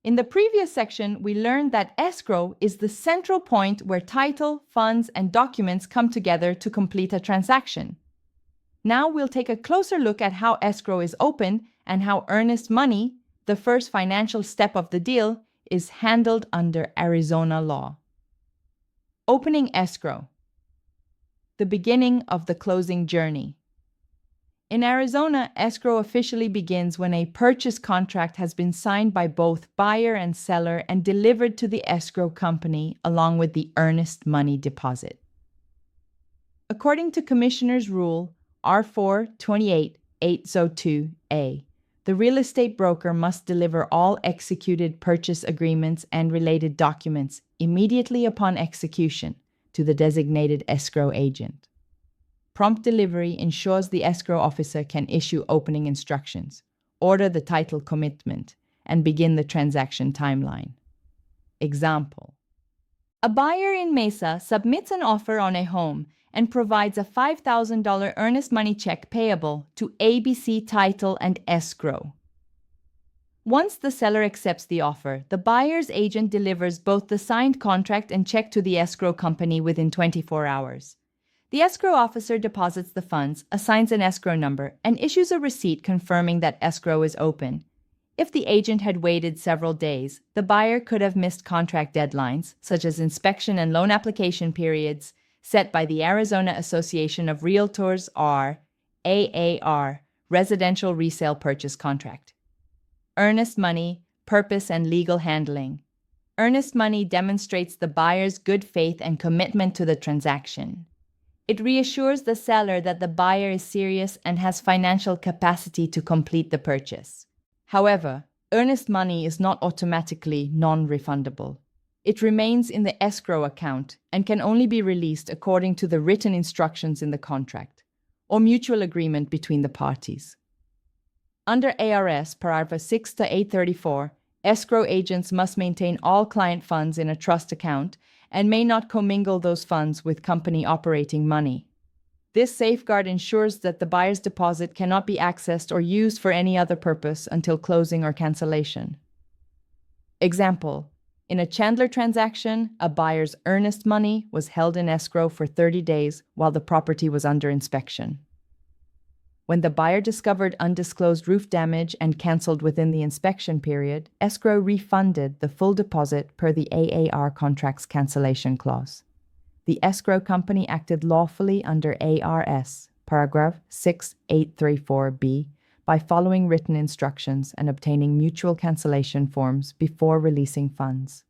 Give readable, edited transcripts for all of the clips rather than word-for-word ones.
In the previous section, we learned that escrow is the central point where title, funds, and documents come together to complete a transaction. Now we'll take a closer look at how escrow is opened and how earnest money, the first financial step of the deal, is handled under Arizona law. Opening escrow. The beginning of the closing journey. In Arizona, escrow officially begins when a purchase contract has been signed by both buyer and seller and delivered to the escrow company along with the earnest money deposit. According to Commissioner's Rule R4-28-802A, the real estate broker must deliver all executed purchase agreements and related documents immediately upon execution to the designated escrow agent. Prompt delivery ensures the escrow officer can issue opening instructions, order the title commitment, and begin the transaction timeline. Example: a buyer in Mesa submits an offer on a home and provides a $5,000 earnest money check payable to ABC Title and Escrow. Once the seller accepts the offer, the buyer's agent delivers both the signed contract and check to the escrow company within 24 hours. The escrow officer deposits the funds, assigns an escrow number, and issues a receipt confirming that escrow is open. If the agent had waited several days, the buyer could have missed contract deadlines, such as inspection and loan application periods, set by the Arizona Association of Realtors or AAR, Residential Resale Purchase Contract. Earnest money, purpose, and legal handling. Earnest money demonstrates the buyer's good faith and commitment to the transaction. It reassures the seller that the buyer is serious and has financial capacity to complete the purchase. However, earnest money is not automatically non-refundable. It remains in the escrow account and can only be released according to the written instructions in the contract or mutual agreement between the parties. Under ARS paragraph 6 to 834, escrow agents must maintain all client funds in a trust account and may not commingle those funds with company operating money. This safeguard ensures that the buyer's deposit cannot be accessed or used for any other purpose until closing or cancellation. Example: in a Chandler transaction, a buyer's earnest money was held in escrow for 30 days while the property was under inspection. When the buyer discovered undisclosed roof damage and canceled within the inspection period, escrow refunded the full deposit per the AAR contract's cancellation clause. The escrow company acted lawfully under ARS, paragraph 6834B, by following written instructions and obtaining mutual cancellation forms before releasing funds.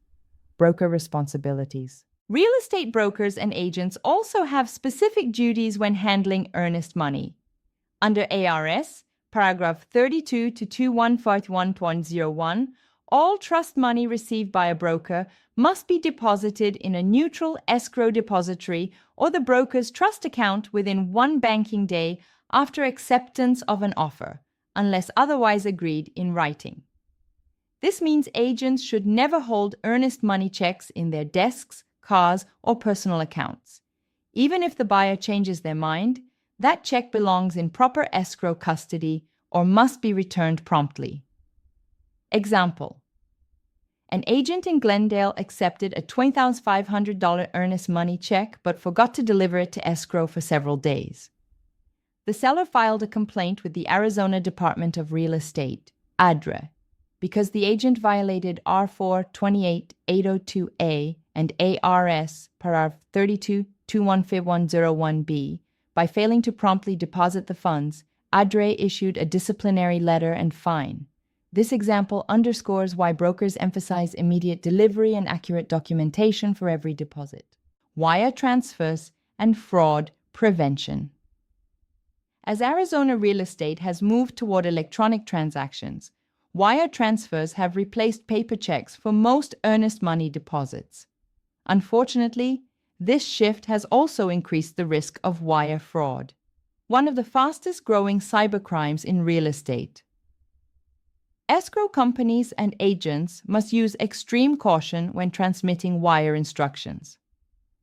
Broker responsibilities. Real estate brokers and agents also have specific duties when handling earnest money. Under ARS, paragraph 32 to 2151.01, all trust money received by a broker must be deposited in a neutral escrow depository or the broker's trust account within 1 banking day after acceptance of an offer, unless otherwise agreed in writing. This means agents should never hold earnest money checks in their desks, cars, or personal accounts. Even if the buyer changes their mind, that check belongs in proper escrow custody or must be returned promptly. Example: an agent in Glendale accepted a $20,500 earnest money check but forgot to deliver it to escrow for several days. The seller filed a complaint with the Arizona Department of Real Estate, ADRA, because the agent violated R4-28-802A and ARS paragraph 32-215101B by failing to promptly deposit the funds. ADRA issued a disciplinary letter and fine. This example underscores why brokers emphasize immediate delivery and accurate documentation for every deposit. Wire transfers and fraud prevention. As Arizona real estate has moved toward electronic transactions, wire transfers have replaced paper checks for most earnest money deposits. Unfortunately, this shift has also increased the risk of wire fraud, one of the fastest growing cybercrimes in real estate. Escrow companies and agents must use extreme caution when transmitting wire instructions.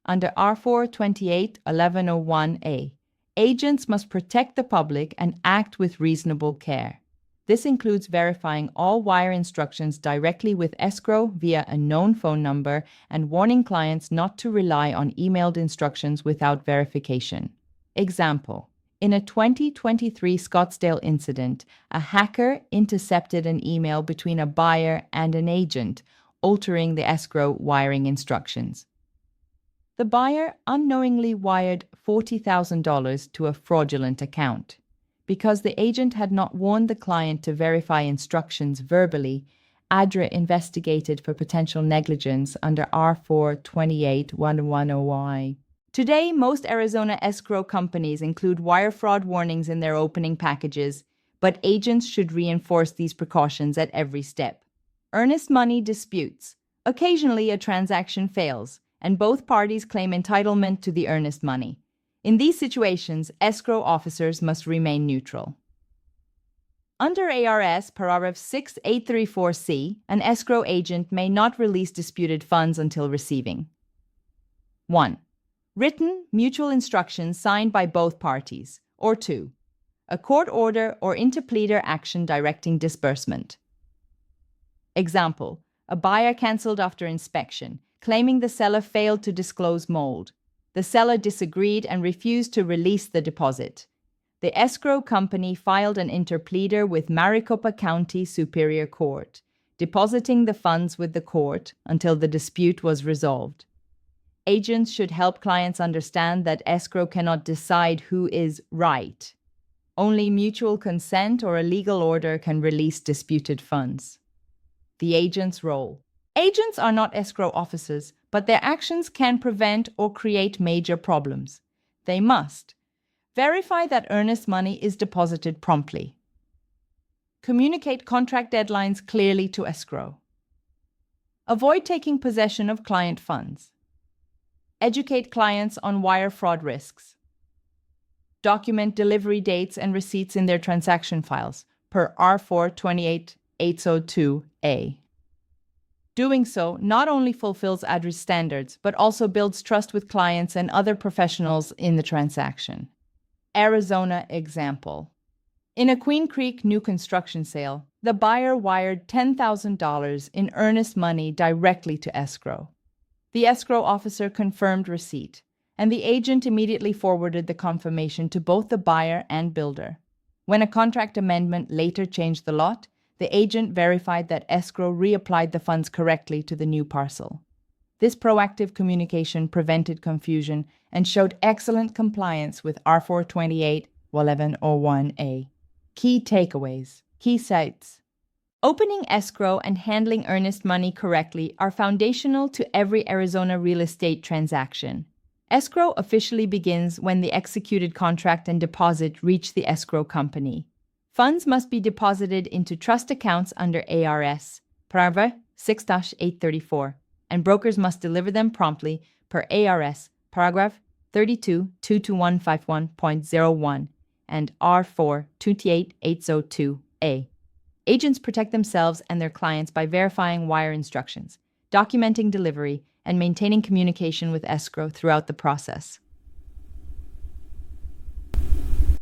Under R4-28-1101A, agents must protect the public and act with reasonable care. This includes verifying all wire instructions directly with Escrow via a known phone number and warning clients not to rely on emailed instructions without verification. Example: in a 2023 Scottsdale incident, a hacker intercepted an email between a buyer and an agent, altering the escrow wiring instructions. The buyer unknowingly wired $40,000 to a fraudulent account. Because the agent had not warned the client to verify instructions verbally, ADRA investigated for potential negligence under R4281101Y. Today, most Arizona escrow companies include wire fraud warnings in their opening packages, but agents should reinforce these precautions at every step. Earnest money disputes. Occasionally, a transaction fails, and both parties claim entitlement to the earnest money. In these situations, escrow officers must remain neutral. Under ARS paragraph 6834C, an escrow agent may not release disputed funds until receiving 1. Written, mutual instructions signed by both parties, or 2. A court order or interpleader action directing disbursement. Example: a buyer canceled after inspection, claiming the seller failed to disclose mold. The seller disagreed and refused to release the deposit. The escrow company filed an interpleader with Maricopa County Superior Court, depositing the funds with the court until the dispute was resolved. Agents should help clients understand that escrow cannot decide who is right. Only mutual consent or a legal order can release disputed funds. The agent's role. Agents are not escrow officers, but their actions can prevent or create major problems. They must verify that earnest money is deposited promptly. Communicate contract deadlines clearly to escrow. Avoid taking possession of client funds. Educate clients on wire fraud risks. Document delivery dates and receipts in their transaction files per R4288002A. Doing so not only fulfills ADRA's standards, but also builds trust with clients and other professionals in the transaction. Arizona example. In a Queen Creek new construction sale, the buyer wired $10,000 in earnest money directly to escrow. The escrow officer confirmed receipt, and the agent immediately forwarded the confirmation to both the buyer and builder. When a contract amendment later changed the lot, the agent verified that escrow reapplied the funds correctly to the new parcel. This proactive communication prevented confusion and showed excellent compliance with R4281101A. Key takeaways. Key sites. Opening escrow and handling earnest money correctly are foundational to every Arizona real estate transaction. Escrow officially begins when the executed contract and deposit reach the escrow company. Funds must be deposited into trust accounts under ARS, paragraph 6-834, and brokers must deliver them promptly per ARS, paragraph 32.22151.01 and R4288002A. Agents protect themselves and their clients by verifying wire instructions, documenting delivery, and maintaining communication with escrow throughout the process.